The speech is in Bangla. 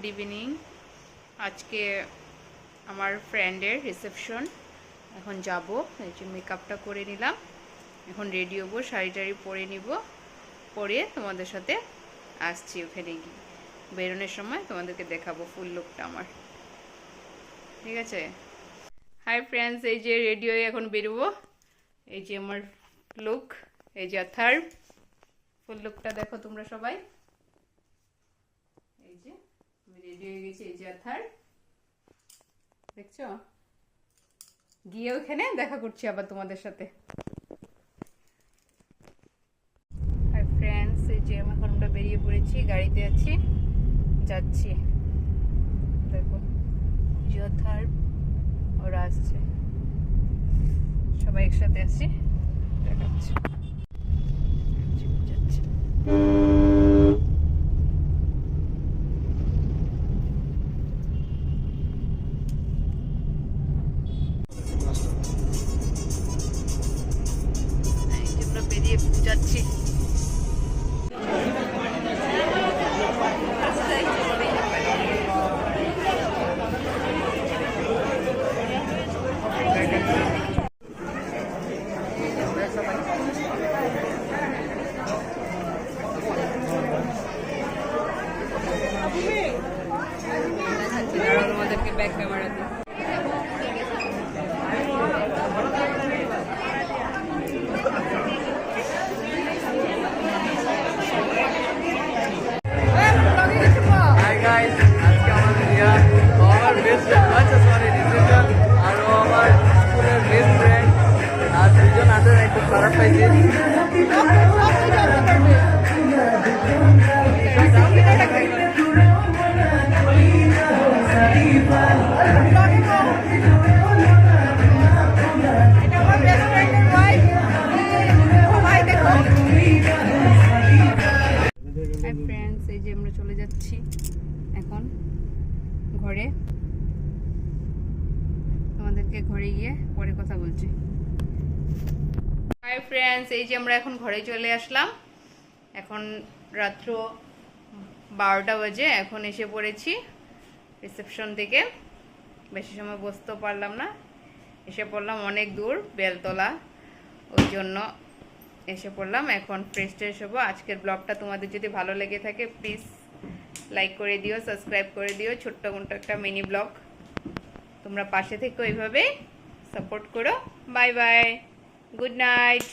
Good evening. আজকে আমার ফ্রেন্ডের রিসেপশন, এখন যাব। এই যে মেকআপটা করে নিলাম, এখন রেডি হবো, শাড়ি টাড়ি পরে নিব, পরে তোমাদের সাথে আসছি। ওখানে গিয়ে বেরোনোর সময় তোমাদেরকে দেখাবো ফুল লুকটা আমার, ঠিক আছে? হাই ফ্রেন্ডস, এই যে রেডি হয়ে এখন বেরোবো। এই যে আমার লুক, এই যে আথার ফুল লুকটা দেখো তোমরা সবাই। এই যে আমি রেডি হয়ে গেছি, এই যে আথার দেখছো। গিয়ে ওখানে দেখা করছি আবার তোমাদের সাথে। হাই ফ্রেন্ডস, এই যে এখন আমরা বেরিয়ে পড়েছি, গাড়িতে আছি, যাচ্ছি। দেখো যে আথার ওরা আসছে, সবাই একসাথে আছি, দেখাচ্ছি। যাচ্ছি। আমরা বেরিয়ে যাচ্ছি। তোমাদেরকে ব্যাক ক্যামেরা দিই। খারাপ পাইছি। হাই ফ্রেন্ডস, এই যে আমরা চলে যাচ্ছি এখন ঘরে। তোমাদেরকে ঘরে গিয়ে পরে কথা বলছি। হাই ফ্রেন্ডস, এই যে আমরা এখন ঘরে চলে আসলাম। এখন রাত্র 12টা বাজে, এখন এসে পড়েছি রিসেপশন থেকে। বেশি সময় বসতেও পারলাম না, এসে পড়লাম অনেক দূর, বেলতলা, ওই জন্য এসে পড়লাম। এখন ফ্রেশ ট্রেশ হবো। আজকের ব্লগটা তোমাদের যদি ভালো লেগে থাকে প্লিজ লাইক করে দিও, সাবস্ক্রাইব করে দিও। ছোট্ট মোটো একটা মিনি ব্লগ, তোমরা পাশে থেকে ওইভাবে সাপোর্ট করো। Bye bye, good night.